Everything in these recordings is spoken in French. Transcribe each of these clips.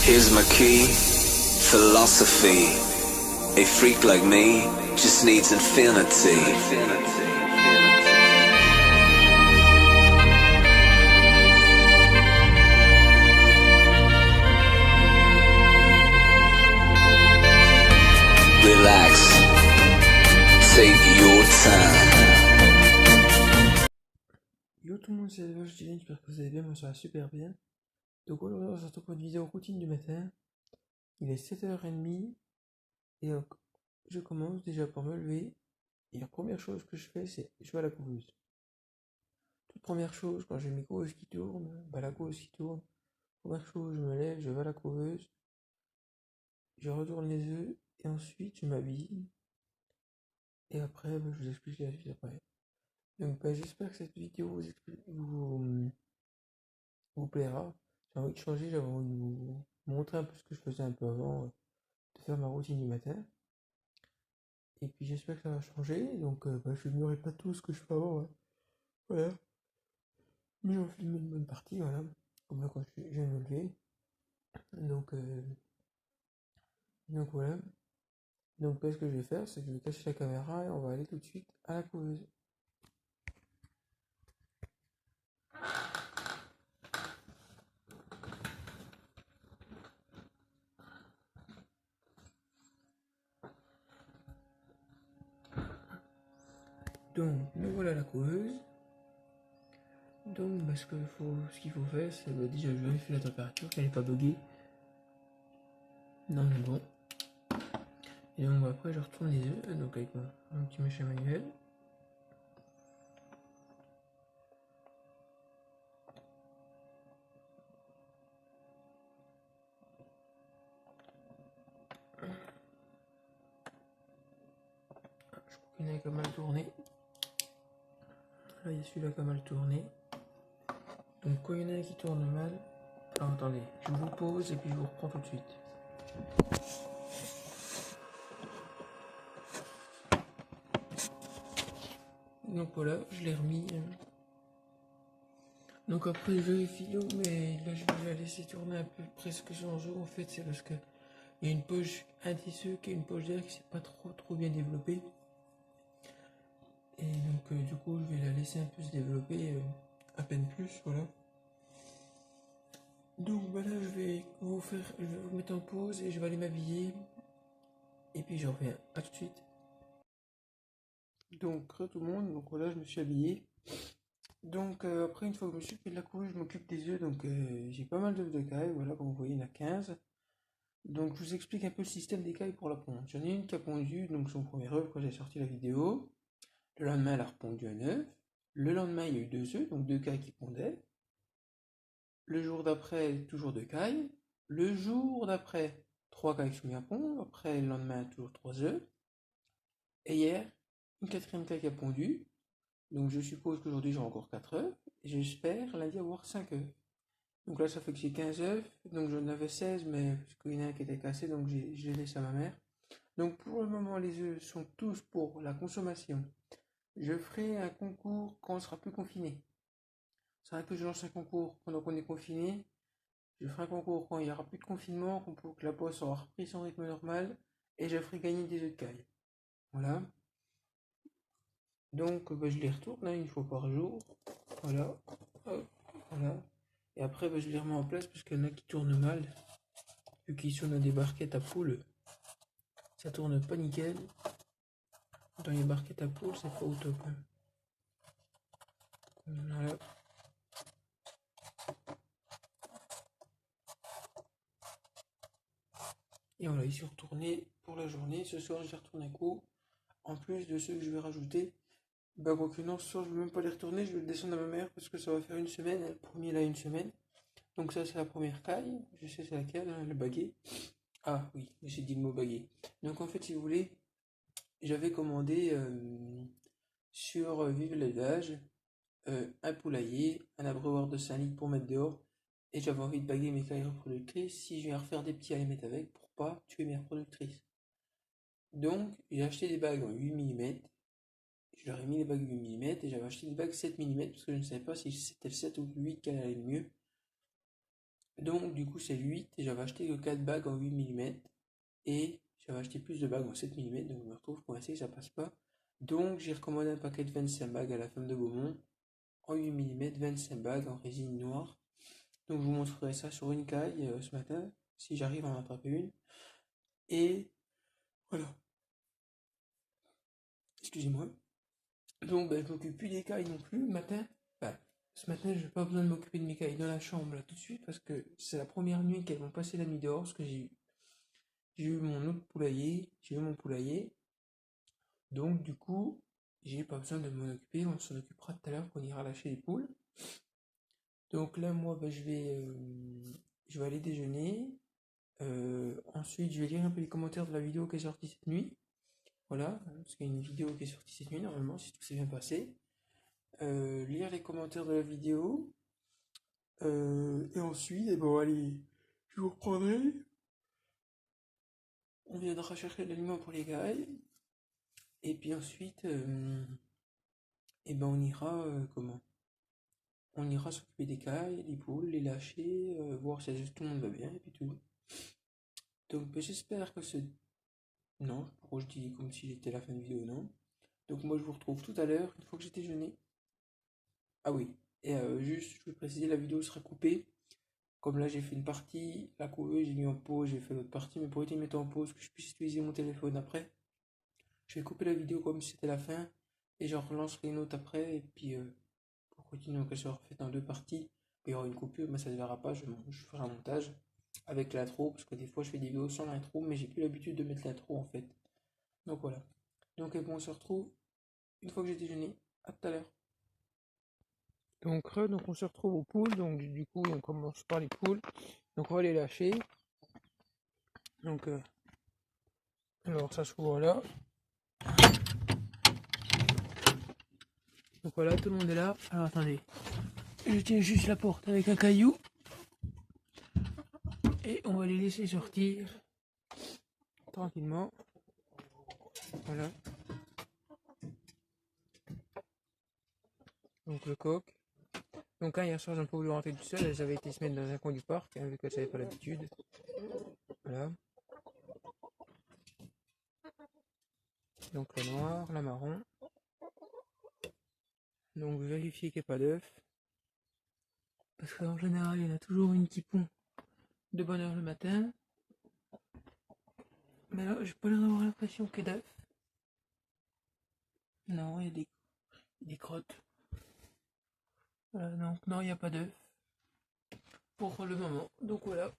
Here's my key, philosophy. A freak like me just needs infinity. Relax, take your time. Yo tout le monde, c'est Elevage Dylan, j'espère que vous allez bien, moi ça va super bien. Donc aujourd'hui on se retrouve pour une vidéo routine du matin. Il est 7h30 et donc je commence déjà par me lever. Et la première chose que je fais c'est je vais à la couveuse. Toute première chose, quand j'ai mes couves qui tournent, la couveuse qui tourne, première chose je me lève, je vais à la couveuse, je retourne les œufs et ensuite je m'habille. Et après je vous explique la suite après. Donc j'espère que cette vidéo vous plaira. J'ai envie de changer, j'avais envie de vous montrer un peu ce que je faisais un peu avant de faire ma routine du matin. Et puis j'espère que ça va changer. Donc je n'ignorerai pas tout ce que je fais avant. Hein. Voilà. Mais j'en filme une bonne partie, voilà. Comme là quand je viens de me lever. Donc voilà. Donc ce que je vais faire, c'est que je vais cacher la caméra et on va aller tout de suite à la couveuse. Donc nous voilà à la couveuse. Donc ce qu'il faut faire, c'est déjà je vérifie la température, qu'elle n'est pas buggée. Non mais bon. Et donc après je retourne les œufs, donc avec mon petit machin manuel. Je crois qu'il y en a qui a mal tourné. Là il y a celui-là qui a mal tourné. Donc quand il y en a un qui tourne mal, alors attendez, je vous pose et puis je vous reprends tout de suite. Donc voilà, je l'ai remis. Donc après je vérifie l'eau, mais là je vais la laisser tourner un peu presque 100 jours en fait, c'est parce que il y a une poche, un des œufs qui est une poche d'air qui s'est pas trop bien développée. Et donc du coup je vais la laisser un peu se développer, à peine plus, voilà. Donc voilà, je vais vous mettre en pause et je vais aller m'habiller. Et puis je reviens, à tout de suite. Donc tout le monde, donc voilà je me suis habillé. Donc après une fois que je me suis fait de la couveuse, je m'occupe des œufs, donc j'ai pas mal d'œufs de caille, voilà comme vous voyez il y en a 15. Donc je vous explique un peu le système des cailles pour la ponte. J'en ai une qui a pondu donc son premier œuf quand j'ai sorti la vidéo. Le lendemain elle a repondu un œuf. Le lendemain il y a eu 2 œufs, donc 2 cailles qui pondaient. Le jour d'après toujours 2 cailles. Le jour d'après 3 cailles qui sont mis à pondre. Après le lendemain toujours 3 œufs. Et hier une quatrième caille qui a pondu. Donc je suppose qu'aujourd'hui j'ai encore 4 œufs. Et j'espère lundi avoir 5 œufs. Donc là ça fait que j'ai 15 œufs. Donc j'en avais 16 mais parce qu'il y en a un qui était cassé donc je les laisse à ma mère. Donc pour le moment les œufs sont tous pour la consommation. Je ferai un concours quand on sera plus confiné. C'est vrai que je lance un concours pendant qu'on est confiné. Je ferai un concours quand il n'y aura plus de confinement, que la poste aura repris son rythme normal. Et je ferai gagner des œufs de caille. Voilà. Donc je les retourne une fois par jour. Voilà. Hop, voilà. Et après je les remets en place parce qu'il y en a qui tournent mal. Vu qu'ils sont dans des barquettes à poules. Ça tourne pas nickel. Dans les barquettes à poules, c'est pas au top. Voilà. Et voilà, ils sont retournés pour la journée. Ce soir, je les retourne un coup. En plus de ceux que je vais rajouter. Quoi que non, ce soir, je vais même pas les retourner. Je vais le descendre à ma mère parce que ça va faire une semaine. Le premier, là, une semaine. Donc ça, c'est la première caille. Je sais c'est laquelle, hein, le baguet. Ah oui, j'ai dit le mot baguet. Donc en fait, si vous voulez, j'avais commandé sur Vive l'élevage un poulailler, un abreuvoir de 5 litres pour mettre dehors. Et j'avais envie de baguer mes cailles reproductrices si je vais refaire des petits à les mettre avec pour pas tuer mes reproductrices. Donc j'ai acheté des bagues en 8 mm. Je leur ai mis des bagues 8 mm et j'avais acheté des bagues 7 mm parce que je ne savais pas si c'était le 7 ou le 8 qui allait le mieux. Donc du coup c'est 8 et j'avais acheté que 4 bagues en 8 mm et j'avais acheté plus de bagues en 7 mm, donc je me retrouve coincé, ça passe pas. Donc j'ai recommandé un paquet de 25 bagues à la femme de Beaumont en 8 mm, 25 bagues en résine noire. Donc je vous montrerai ça sur une caille ce matin, si j'arrive à en attraper une. Et voilà, excusez-moi. Donc ben, je m'occupe plus des cailles non plus le matin. Enfin, ce matin, je n'ai pas besoin de m'occuper de mes cailles dans la chambre là tout de suite parce que c'est la première nuit qu'elles vont passer la nuit dehors parce que j'ai eu mon autre poulailler, j'ai eu mon poulailler. Donc du coup, j'ai pas besoin de m'en occuper, on s'en occupera tout à l'heure quand on ira lâcher les poules. Donc là, moi, ben, je vais aller déjeuner. Ensuite, je vais lire un peu les commentaires de la vidéo qui est sortie cette nuit. Voilà, parce qu'il y a une vidéo qui est sortie cette nuit, normalement, si tout s'est bien passé. Lire les commentaires de la vidéo. Et ensuite, eh ben, allez, je vous reprendrai. On viendra chercher l'aliment pour les cailles. Et puis ensuite, eh ben, on ira, comment? On ira s'occuper des cailles, des poules, les lâcher, voir si tout le monde va bien, et puis tout. Donc, ben, j'espère que ce... Non, pourquoi je dis comme si j'étais à la fin de vidéo, non. Donc moi, je vous retrouve tout à l'heure, une fois que j'ai déjeuné. Ah oui, et juste, je veux préciser, la vidéo sera coupée. Comme là, j'ai fait une partie, la couveuse, j'ai mis en pause, j'ai fait l'autre partie, mais pour éviter de mettre en pause, que je puisse utiliser mon téléphone après, je vais couper la vidéo comme si c'était la fin, et je relancerai une autre après, et puis pour continuer, qu'elle soit refaite en deux parties, il y aura une coupure, mais ça ne se verra pas, je ferai un montage avec l'intro, parce que des fois je fais des vidéos sans l'intro, mais j'ai plus l'habitude de mettre l'intro en fait. Donc voilà. Donc bon, on se retrouve une fois que j'ai déjeuné. À tout à l'heure. Donc on se retrouve aux poules, donc du coup on commence par les poules. Donc on va les lâcher. Donc alors ça se voit là. Donc voilà, tout le monde est là. Alors attendez. Je tiens juste la porte avec un caillou. Et on va les laisser sortir tranquillement. Voilà. Donc le coq. Donc hier soir j'ai un peu voulu rentrer tout seul, elles avaient été se mettre dans un coin du parc, vu qu'elles n'avaient pas l'habitude. Voilà. Donc la noire, la marron. Donc vérifier qu'il n'y ait pas d'œufs. Parce qu'en général il y en a toujours une qui pond de bonne heure le matin. Mais là j'ai pas l'air d'avoir l'impression qu'il y ait d'œufs. Non, il y a des crottes. Voilà, donc non, il n'y a pas d'œufs. Pour le moment. Donc voilà.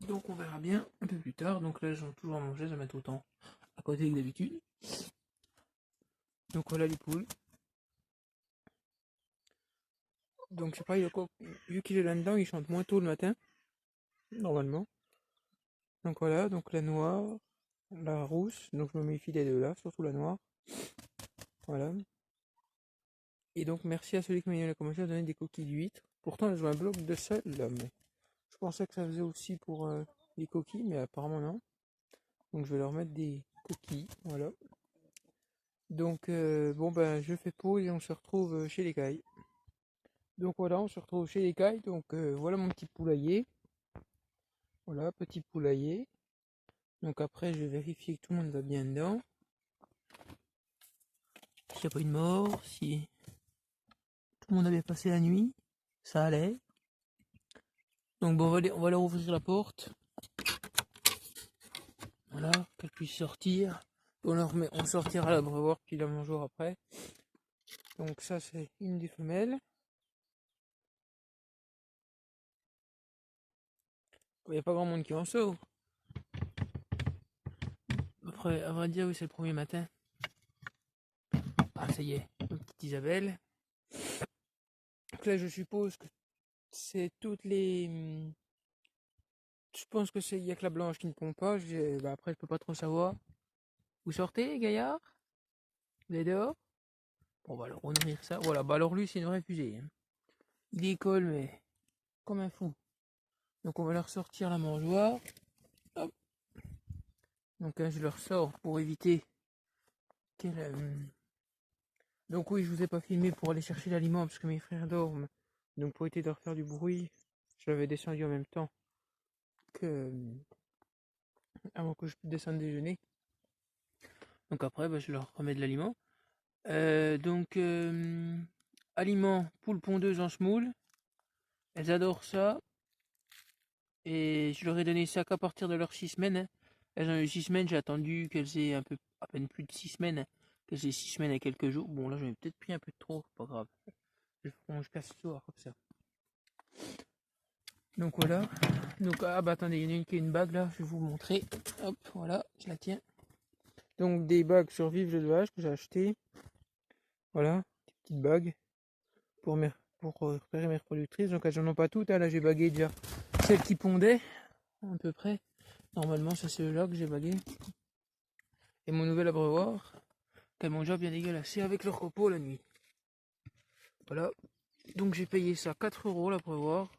Donc on verra bien un peu plus tard. Donc là j'ai toujours à manger, je vais mettre autant à côté que d'habitude. Donc voilà les poules. Donc c'est pareil, le coq, vu qu'il est là-dedans, il chante moins tôt le matin, normalement. Donc voilà, donc la noire, la rousse, donc je me méfie des deux là, surtout la noire. Voilà. Et donc merci à celui qui m'a commencé à donner des coquilles d'huîtres. Pourtant elles ont un bloc de sel là, mais je pensais que ça faisait aussi pour les coquilles, mais apparemment non. Donc je vais leur mettre des coquilles, voilà. Donc bon ben je fais pause et on se retrouve chez les cailles. Donc voilà, on se retrouve chez les cailles. Donc voilà mon petit poulailler. Voilà, petit poulailler. Donc après, je vais vérifier que tout le monde va bien dedans. S'il n'y a pas eu de mort, si tout le monde a bien passé la nuit, ça allait. Donc bon, on va leur ouvrir la porte. Voilà, qu'elle puisse sortir. On sortira à l'abreuvoir puis la mangeoire après. Donc ça, c'est une des femelles. Il n'y a pas grand monde qui en sort. Après, à vrai dire, oui, c'est le premier matin. Ah, ça y est, ma petite Isabelle. Donc là, je suppose que c'est toutes les... Je pense que il y a que la blanche qui ne pond pas. Après, je peux pas trop savoir. Vous sortez, gaillard? Vous êtes dehors? Bon, on va leur nourrir ça. Voilà, bah alors lui, c'est une vraie fusée. Hein. Il décolle, mais comme un fou. Donc on va leur sortir la mangeoire. Hop. Donc je leur sors pour éviter qu'elle... Donc oui, je vous ai pas filmé pour aller chercher l'aliment parce que mes frères dorment. Donc pour éviter de leur faire du bruit, Je l'avais descendu en même temps que avant que je descende déjeuner. Donc après, bah, je leur remets de l'aliment. Aliment, poule pondeuse en semoule. Elles adorent ça. Et je leur ai donné ça qu'à partir de leurs 6 semaines. Hein. Elles ont eu 6 semaines, j'ai attendu qu'elles aient un peu, à peine plus de 6 semaines. Hein. Qu'elles aient 6 semaines et quelques jours. Bon, là, j'en ai peut-être pris un peu de trop, c'est pas grave. Je casse ce soir, comme ça. Donc voilà. Donc, ah bah attendez, il y en a une qui a une bague là, je vais vous montrer. Hop, voilà, je la tiens. Donc des bagues survivre l'élevage que j'ai acheté. Voilà, des petites bagues pour repérer mes reproductrices. Donc elles n'en ont pas toutes, hein. Là j'ai bagué déjà celles qui pondaient, à peu près. Normalement c'est ceux-là que j'ai bagué. Et mon nouvel abreuvoir, qu'elles m'ont déjà bien dégueulassé avec leur repos la nuit. Voilà. Donc j'ai payé ça 4 € l'abreuvoir.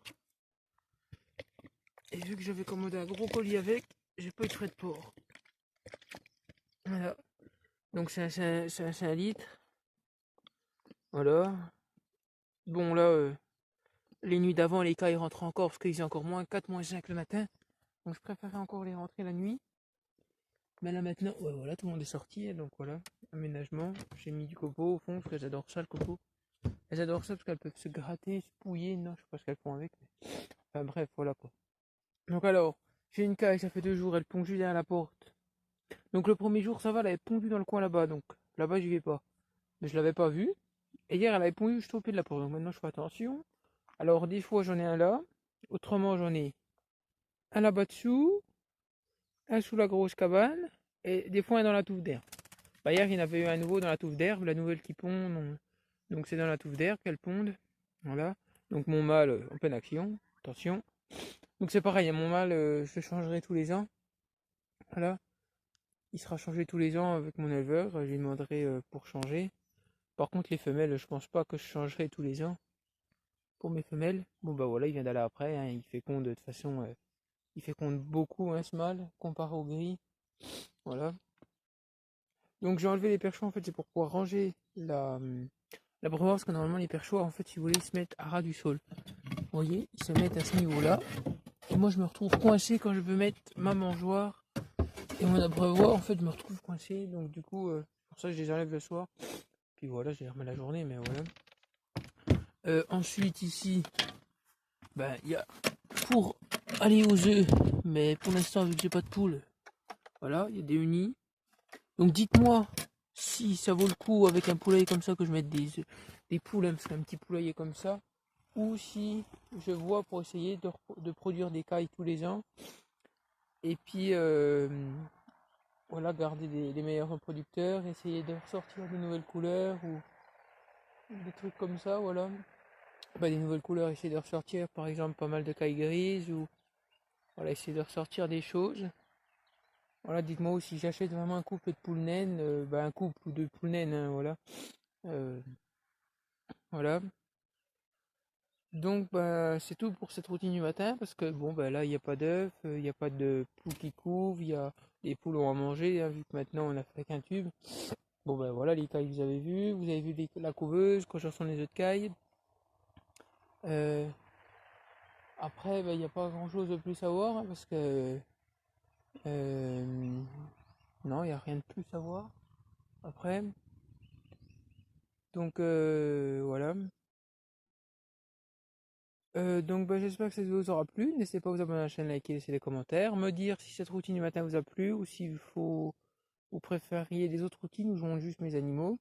Et vu que j'avais commandé un gros colis avec, j'ai pas eu de frais de port. Voilà. Donc c'est un litre. Voilà. Bon là, les nuits d'avant, les cas ils rentrent encore parce qu'ils faisaient encore moins 4, moins 5 le matin. Donc je préférais encore les rentrer la nuit. Mais là maintenant, ouais voilà, tout le monde est sorti. Donc voilà, aménagement. J'ai mis du copeau au fond parce qu'elles adorent ça le copeau. Elles adorent ça parce qu'elles peuvent se gratter, se pouiller. Non, je sais pas ce qu'elles font avec. Mais... Enfin bref, voilà quoi. Donc alors, j'ai une caille, ça fait 2 jours, elle pond juste derrière la porte. Donc le premier jour, ça va, elle avait pondu dans le coin là-bas. Donc là-bas, j'y vais pas. Mais je l'avais pas vue. Et hier, elle avait pondu juste au pied de la porte. Donc maintenant, je fais attention. Alors des fois, j'en ai un là. Autrement, j'en ai un là-bas dessous. Un sous la grosse cabane. Et des fois, un dans la touffe d'herbe. Bah, hier, il y en avait eu un nouveau dans la touffe d'herbe. La nouvelle qui pond. Donc c'est dans la touffe d'herbe qu'elle ponde. Voilà. Donc mon mâle en pleine action. Attention. Donc c'est pareil, mon mâle, je le changerai tous les ans. Voilà. Il sera changé tous les ans avec mon éleveur. Je lui demanderai pour changer. Par contre, les femelles, je pense pas que je changerai tous les ans. Pour mes femelles. Bon bah voilà, il vient d'aller après. Hein. Il féconde de toute façon. Il féconde beaucoup, hein, ce mâle, comparé au gris. Voilà. Donc j'ai enlevé les perchoirs, en fait, c'est pour pouvoir ranger la brevoire, parce que normalement les perchoirs, en fait, si vous voulez, ils se mettent à ras du sol. Vous voyez, ils se mettent à ce niveau-là. Et moi, je me retrouve coincé quand je veux mettre ma mangeoire et mon abreuvoir. En fait, je me retrouve coincé. Donc du coup, pour ça, je les enlève le soir. Puis voilà, je les remets la journée, mais voilà. Ensuite, ici, ben, il y a pour aller aux œufs, mais pour l'instant, vu que j'ai pas de poule, voilà, il y a des unis. Donc dites-moi si ça vaut le coup avec un poulailler comme ça que je mette des poules, hein, parce qu'un petit poulailler comme ça, ou si je vois pour essayer de produire des cailles tous les ans, et puis voilà, garder des meilleurs reproducteurs, essayer de ressortir de nouvelles couleurs, ou des trucs comme ça, voilà. Bah, des nouvelles couleurs, essayer de ressortir par exemple pas mal de cailles grises, ou voilà, essayer de ressortir des choses. Voilà, dites-moi aussi, j'achète vraiment un couple de poules naines, un couple ou deux poules naines, hein, voilà. Voilà. Donc bah c'est tout pour cette routine du matin, parce que bon bah là il n'y a pas d'œufs, il n'y a pas de poules qui couvent, il y a les poules ont à manger, hein, vu que maintenant on a fait qu'un tube. Bon bah voilà les cailles vous avez vu la couveuse, quand je ressens les œufs de caille. Après bah, il n'y a pas grand chose de plus à voir, hein, parce que non, il n'y a rien de plus à voir après. Donc voilà. Donc bah, j'espère que cette vidéo vous aura plu. N'hésitez pas à vous abonner à la chaîne, liker, laisser des commentaires, me dire si cette routine du matin vous a plu ou si vous préfériez des autres routines où je montre juste mes animaux.